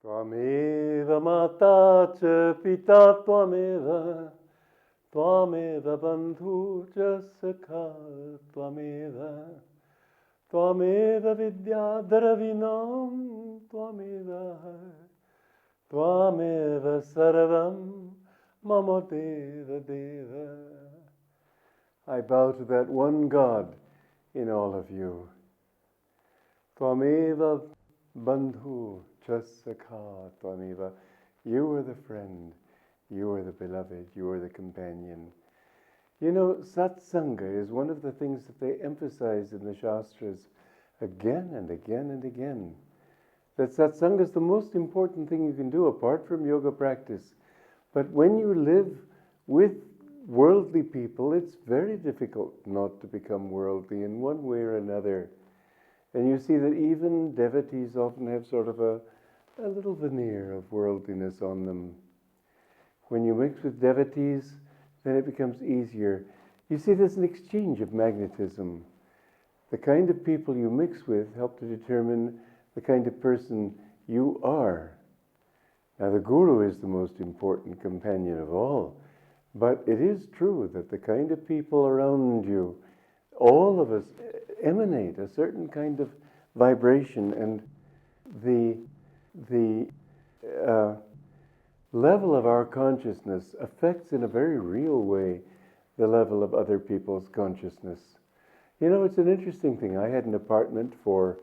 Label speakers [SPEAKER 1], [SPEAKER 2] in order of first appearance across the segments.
[SPEAKER 1] Tvameva mata cha pita tvameva bandhu cha sakha tvameva vidya daravinam tvameva sarvam mama deva deva. I bow to that one God in all of you. Tvameva bandhu chasakha tvameva. You are the friend, you are the beloved, you are the companion. You know, Satsanga is one of the things that they emphasize in the Shastras again and again and again. That Satsanga is the most important thing you can do apart from yoga practice. But when you live with worldly people, it's very difficult not to become worldly in one way or another. And you see that even devotees often have sort of a little veneer of worldliness on them. When you mix with devotees, then it becomes easier. You see, there's an exchange of magnetism. The kind of people you mix with help to determine the kind of person you are. Now, the Guru is the most important companion of all. But it is true that the kind of people around you, all of us emanate a certain kind of vibration, and the level of our consciousness affects in a very real way the level of other people's consciousness. You know, it's an interesting thing. I had an apartment for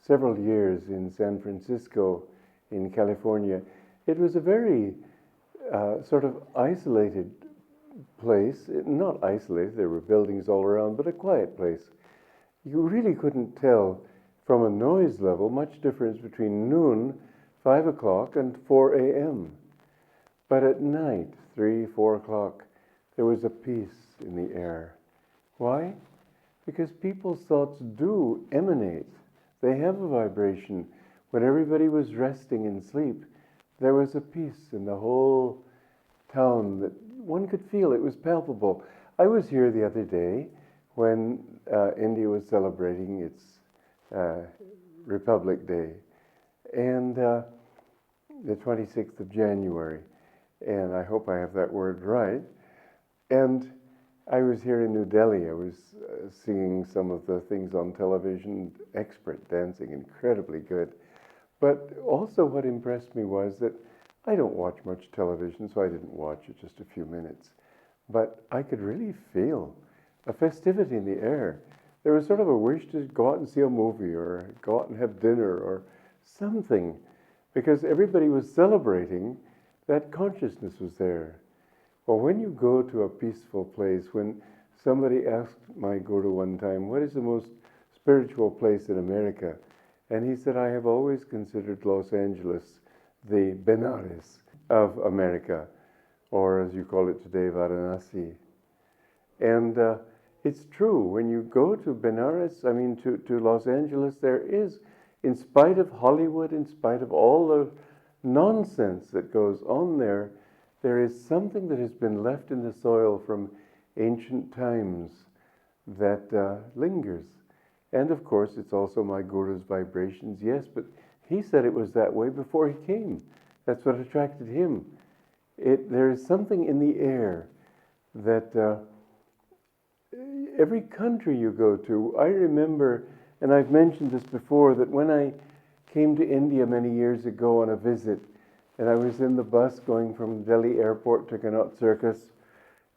[SPEAKER 1] several years in San Francisco, in California. It was a very sort of isolated place. Not isolated, there were buildings all around, but a quiet place. You really couldn't tell from a noise level much difference between noon, 5 o'clock, and 4 a.m. But at night, 3, 4 o'clock, there was a peace in the air. Why? Because people's thoughts do emanate. They have a vibration. When everybody was resting in sleep, there was a peace in the whole town that one could feel. It was palpable. I was here the other day when India was celebrating its Republic Day, and the 26th of January, and I hope I have that word right. And I was here in New Delhi. I was seeing some of the things on television, expert dancing, incredibly good. But also what impressed me was that I don't watch much television, so I didn't watch it, just a few minutes. But I could really feel a festivity in the air. There was sort of a wish to go out and see a movie or go out and have dinner or something, because everybody was celebrating that consciousness was there. Well, when you go to a peaceful place, when somebody asked my Guru one time, what is the most spiritual place in America? And he said, I have always considered Los Angeles the Benares of America, or as you call it today, Varanasi. And it's true, when you go to Benares, to Los Angeles, there is, in spite of Hollywood, in spite of all the nonsense that goes on there, there is something that has been left in the soil from ancient times that lingers. And of course, it's also my Guru's vibrations, yes, but he said it was that way before he came. That's what attracted him. There is something in the air that every country you go to, I remember, and I've mentioned this before, that when I came to India many years ago on a visit, and I was in the bus going from Delhi airport to Connaught Circus,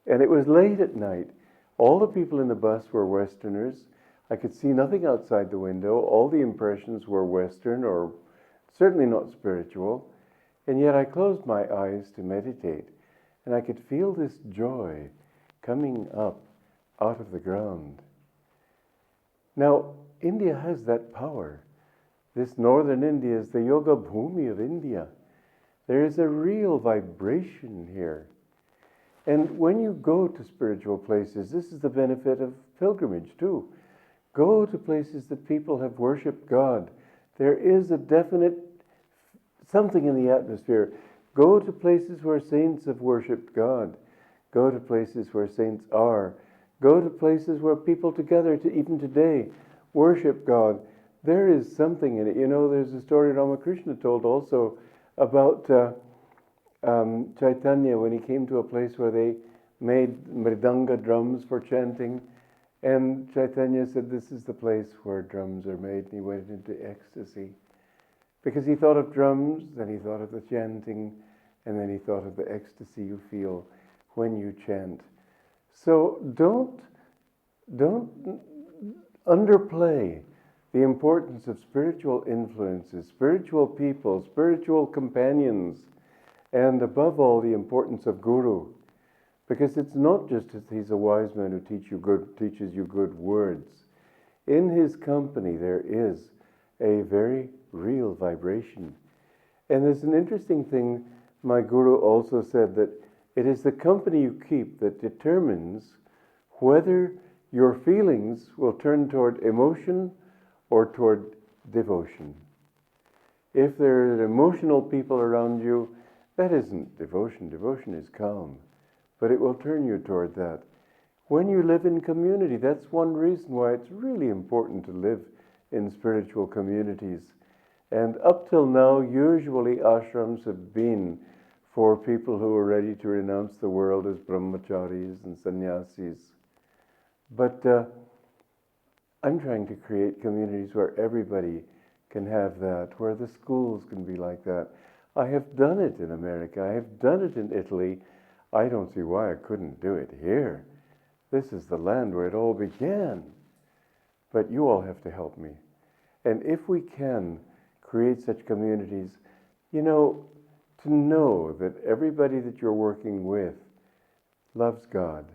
[SPEAKER 1] and it was late at night. All the people in the bus were Westerners. I could see nothing outside the window. All the impressions were Western, or certainly not spiritual. And yet I closed my eyes to meditate, and I could feel this joy coming up out of the ground. Now, India has that power. This northern India is the Yoga Bhumi of India. There is a real vibration here. And when you go to spiritual places, this is the benefit of pilgrimage too. Go to places that people have worshipped God. There is a definite something in the atmosphere. Go to places where saints have worshipped God. Go to places where saints are. Go to places where people together, even today, worship God. There is something in it. You know, there's a story Ramakrishna told also about Chaitanya when he came to a place where they made mridanga drums for chanting. And Chaitanya said, this is the place where drums are made. And he went into ecstasy. Because he thought of drums, then he thought of the chanting, and then he thought of the ecstasy you feel when you chant. So don't underplay the importance of spiritual influences, spiritual people, spiritual companions, and above all, the importance of Guru. Because it's not just that he's a wise man who teaches you good words. In his company, there is a very real vibration. And there's an interesting thing my Guru also said, that it is the company you keep that determines whether your feelings will turn toward emotion or toward devotion. If there are emotional people around you, that isn't devotion. Devotion is calm, but it will turn you toward that. When you live in community, that's one reason why it's really important to live in spiritual communities. And up till now, usually ashrams have been for people who are ready to renounce the world as brahmacharis and sannyasis. But I'm trying to create communities where everybody can have that, where the schools can be like that. I have done it in America. I have done it in Italy. I don't see why I couldn't do it here. This is the land where it all began. But you all have to help me. And if we can create such communities, to know that everybody that you're working with loves God.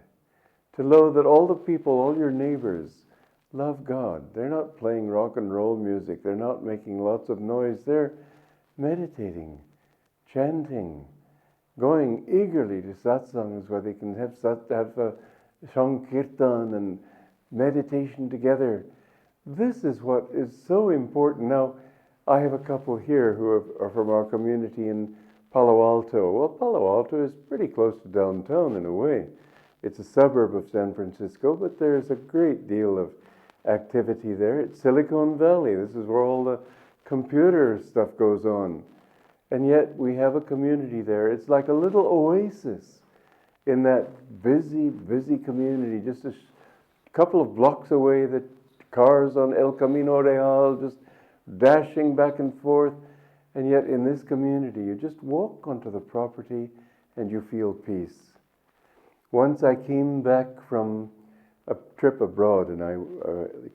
[SPEAKER 1] To know that all the people, all your neighbors, love God. They're not playing rock and roll music. They're not making lots of noise. They're meditating, chanting, going eagerly to satsangs where they can have sankirtan and meditation together. This is what is so important. Now, I have a couple here who are from our community in Palo Alto. Well, Palo Alto is pretty close to downtown in a way. It's a suburb of San Francisco, but there's a great deal of activity there. It's Silicon Valley. This is where all the computer stuff goes on. And yet we have a community there. It's like a little oasis in that busy, busy community. Just a couple of blocks away, the cars on El Camino Real just dashing back and forth. And yet in this community, you just walk onto the property and you feel peace. Once I came back from a trip abroad and I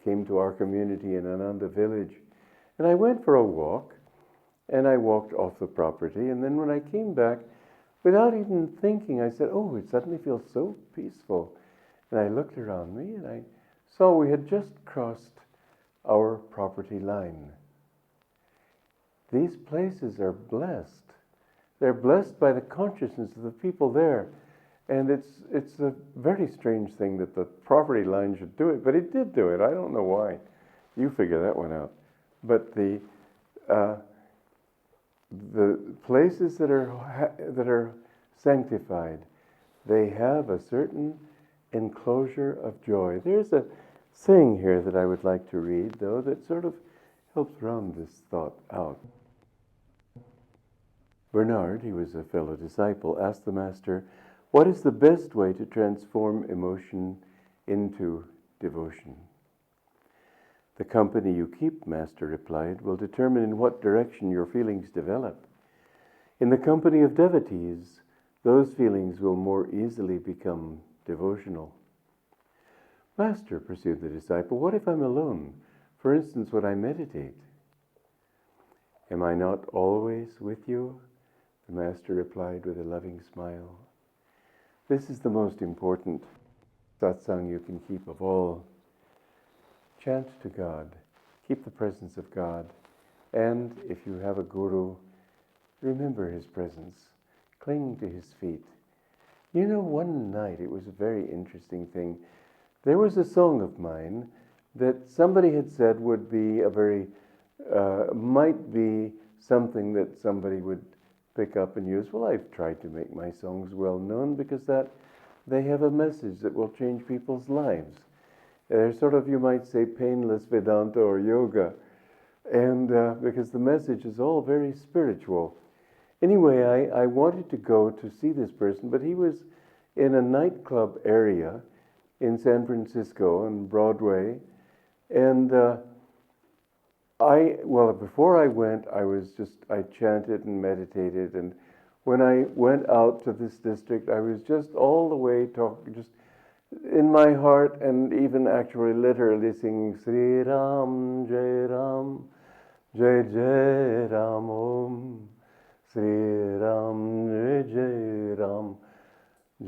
[SPEAKER 1] came to our community in Ananda village. And I went for a walk and I walked off the property. And then when I came back, without even thinking, I said, oh, it suddenly feels so peaceful. And I looked around me and I saw we had just crossed our property line. These places are blessed. They're blessed by the consciousness of the people there. And it's a very strange thing that the property line should do it, but it did do it. I don't know why. You figure that one out. But the places that are sanctified, they have a certain enclosure of joy. There's a saying here that I would like to read, though, that sort of helps round this thought out. Bernard, he was a fellow disciple, asked the master, what is the best way to transform emotion into devotion? The company you keep, Master replied, will determine in what direction your feelings develop. In the company of devotees, those feelings will more easily become devotional. Master, pursued the disciple, what if I'm alone? For instance, when I meditate. Am I not always with you? The Master replied with a loving smile. This is the most important satsang you can keep of all. Chant to God. Keep the presence of God. And if you have a guru, remember his presence. Cling to his feet. One night, it was a very interesting thing. There was a song of mine that somebody had said would be might be something that somebody would pick up and use. Well, I've tried to make my songs well known because they have a message that will change people's lives. They're sort of, you might say, painless Vedanta or yoga, and because the message is all very spiritual. Anyway, I wanted to go to see this person, but he was in a nightclub area in San Francisco on Broadway. And before I went, I chanted and meditated. And when I went out to this district, I was just all the way talking, just in my heart, and even actually literally singing Sri Ram, Jai Ram, Jai Jai Ram Om, Sri Ram, Jai Jai Ram,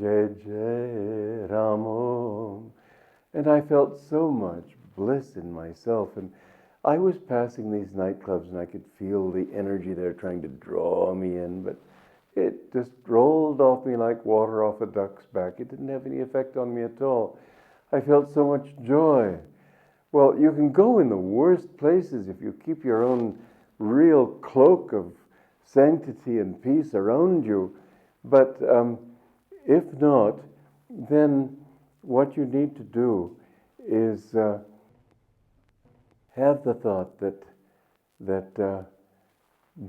[SPEAKER 1] Jai Jai Ram Om. And I felt so much bliss in myself. And I was passing these nightclubs and I could feel the energy there trying to draw me in, but it just rolled off me like water off a duck's back. It didn't have any effect on me at all. I felt so much joy. Well, you can go in the worst places if you keep your own real cloak of sanctity and peace around you. But if not, then what you need to do is have the thought that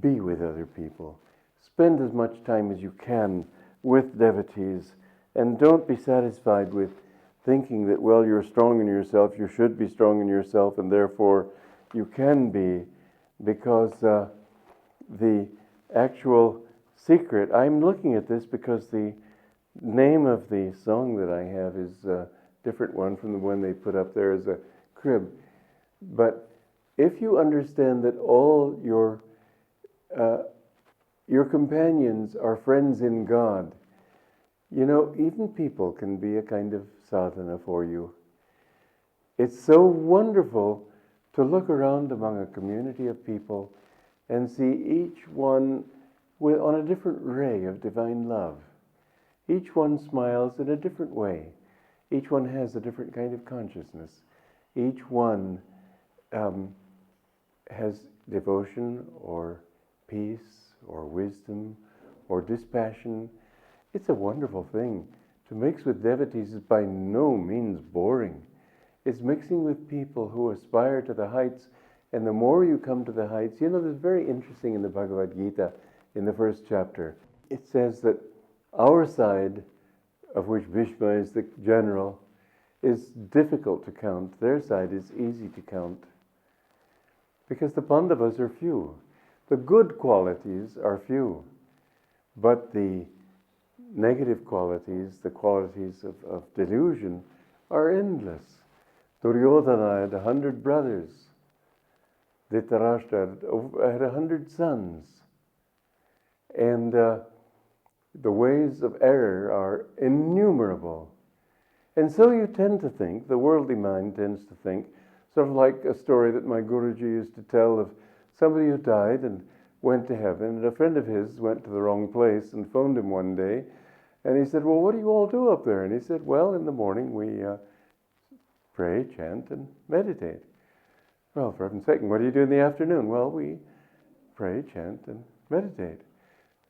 [SPEAKER 1] be with other people. Spend as much time as you can with devotees, and don't be satisfied with thinking that, well, you're strong in yourself, you should be strong in yourself, and therefore you can be, because the actual secret, I'm looking at this because the name of the song that I have is a different one from the one they put up there as a crib. But if you understand that all your companions are friends in God, you know, even people can be a kind of sadhana for you. It's so wonderful to look around among a community of people and see each one on a different ray of divine love. Each one smiles in a different way. Each one has a different kind of consciousness. Each one has devotion or peace or wisdom or dispassion. It's a wonderful thing. To mix with devotees is by no means boring. It's mixing with people who aspire to the heights, and the more you come to the heights, you know, there's very interesting in the Bhagavad Gita, in the first chapter, it says that our side, of which Bhishma is the general, is difficult to count. Their side is easy to count. Because the Pandavas are few. The good qualities are few. But the negative qualities, the qualities of delusion, are endless. Duryodhana had 100 brothers. Dhritarashtra had 100 sons. And the ways of error are innumerable. And so you tend to think, the worldly mind tends to think, sort of like a story that my Guruji used to tell of somebody who died and went to heaven, and a friend of his went to the wrong place and phoned him one day, and he said, well, what do you all do up there? And he said, well, in the morning we pray, chant, and meditate. Well, for heaven's sake, what do you do in the afternoon? Well, we pray, chant, and meditate.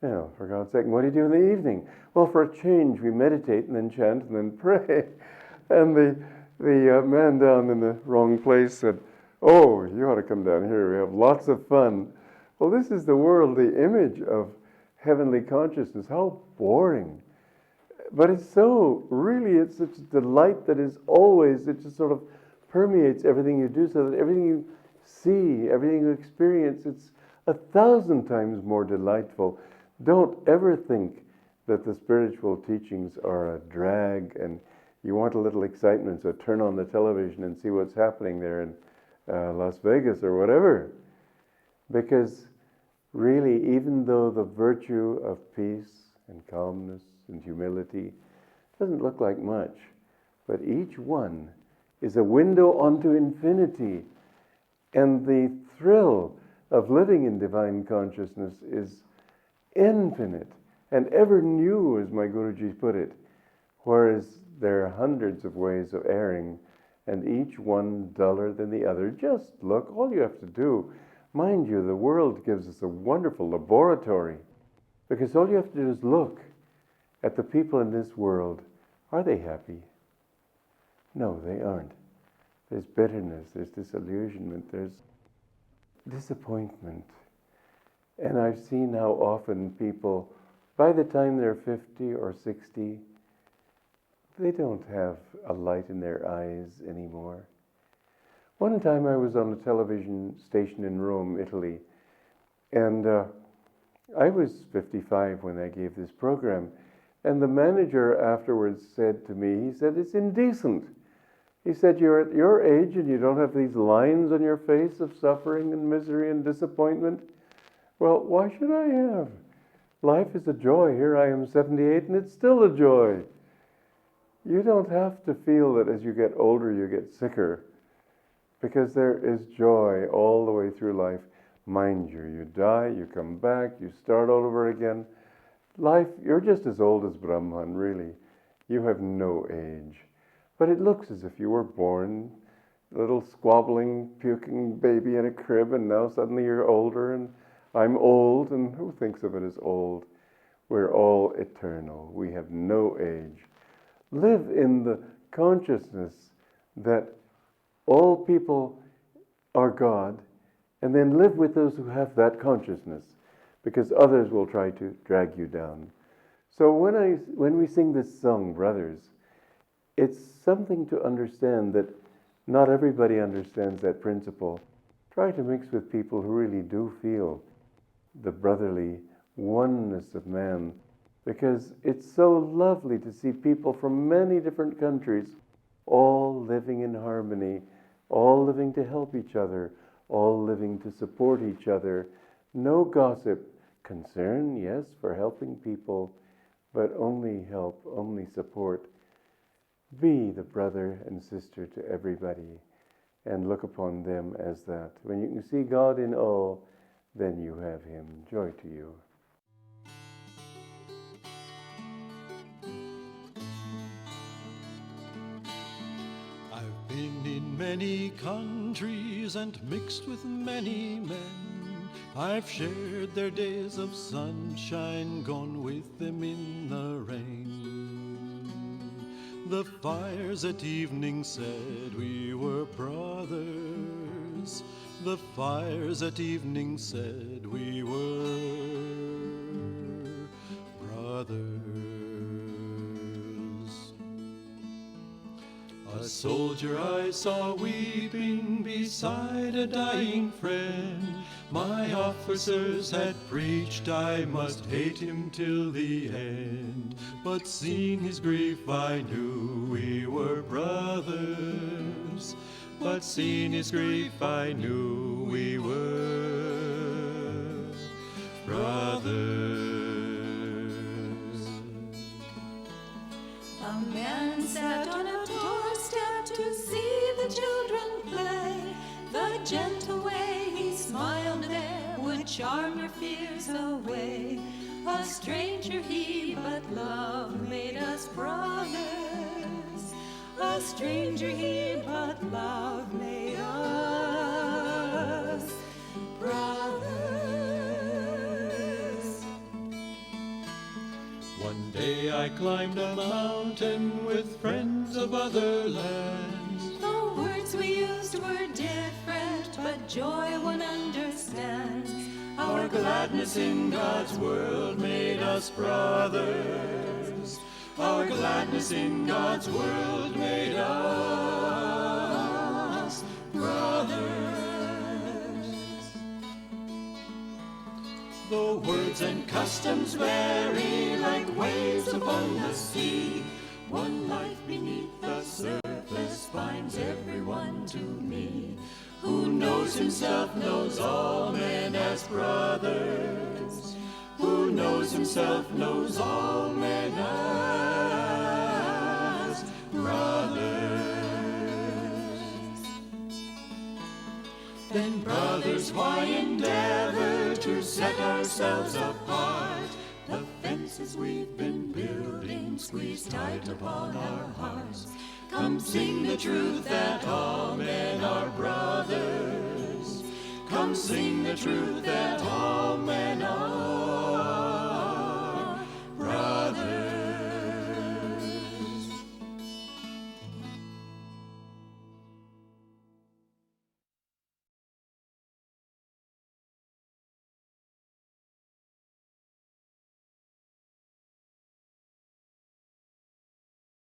[SPEAKER 1] Now, for God's sake, what do you do in the evening? Well, for a change, we meditate and then chant and then pray. And the man down in the wrong place said, oh, you ought to come down here. We have lots of fun. Well, this is the worldly image of heavenly consciousness. How boring. But it's so, really, it's such a delight that is always, it just sort of permeates everything you do, so that everything you see, everything you experience, it's 1,000 times more delightful. Don't ever think that the spiritual teachings are a drag and you want a little excitement, so turn on the television and see what's happening there in Las Vegas or whatever. Because really, even though the virtue of peace and calmness and humility doesn't look like much, but each one is a window onto infinity. And the thrill of living in divine consciousness is infinite and ever new, as my Guruji put it, whereas there are hundreds of ways of erring, and each one duller than the other. Just look, all you have to do, mind you, the world gives us a wonderful laboratory, because all you have to do is look at the people in this world. Are they happy? No, they aren't. There's bitterness, there's disillusionment, there's disappointment. And I've seen how often people, by the time they're 50 or 60, they don't have a light in their eyes anymore. One time I was on a television station in Rome, Italy, and I was 55 when I gave this program. And the manager afterwards said to me, he said, "It's indecent." He said, "You're at your age and you don't have these lines on your face of suffering and misery and disappointment. Well, why should I have? Life is a joy. Here I am 78 and it's still a joy." You don't have to feel that as you get older you get sicker, because there is joy all the way through life. Mind you, you die, you come back, you start all over again. Life, you're just as old as Brahman, really. You have no age. But it looks as if you were born a little squabbling, puking baby in a crib, and now suddenly you're older, and I'm old, and who thinks of it as old? We're all eternal. We have no age. Live in the consciousness that all people are God, and then live with those who have that consciousness, because others will try to drag you down. So when we sing this song, Brothers, it's something to understand that not everybody understands that principle. Try to mix with people who really do feel the brotherly oneness of man, because it's so lovely to see people from many different countries all living in harmony, all living to help each other, all living to support each other. No gossip, concern, yes, for helping people, but only help, only support. Be the brother and sister to everybody and look upon them as that. When you can see God in all, then you have Him. Joy to you.
[SPEAKER 2] I've been in many countries and mixed with many men. I've shared their days of sunshine, gone with them in the rain. The fires at evening said we were brothers. The fires at evening said we were brothers. A soldier I saw weeping beside a dying friend. My officers had preached I must hate him till the end. But seeing his grief I knew we were brothers. But seeing his grief I knew we were brothers.
[SPEAKER 3] A man sat on a doorstep to see the children play. The gentle way he smiled there would charm your fears away. A stranger he, but love made us brothers. A stranger he, but love made us brothers.
[SPEAKER 2] One day I climbed a mountain with friends of other lands.
[SPEAKER 3] The words we used were different, but joy one understands.
[SPEAKER 2] Our gladness in God's world made us brothers. Our gladness in God's world made us brothers. Though words and customs vary like waves upon the sea, one life beneath the surface binds everyone to me. Who knows himself knows all men as brothers. Who knows himself knows all men as brothers. Then brothers, why endeavor to set ourselves apart? The fences we've been building squeeze tight upon our hearts. Come sing the truth that all men are brothers. Come sing the truth that all men are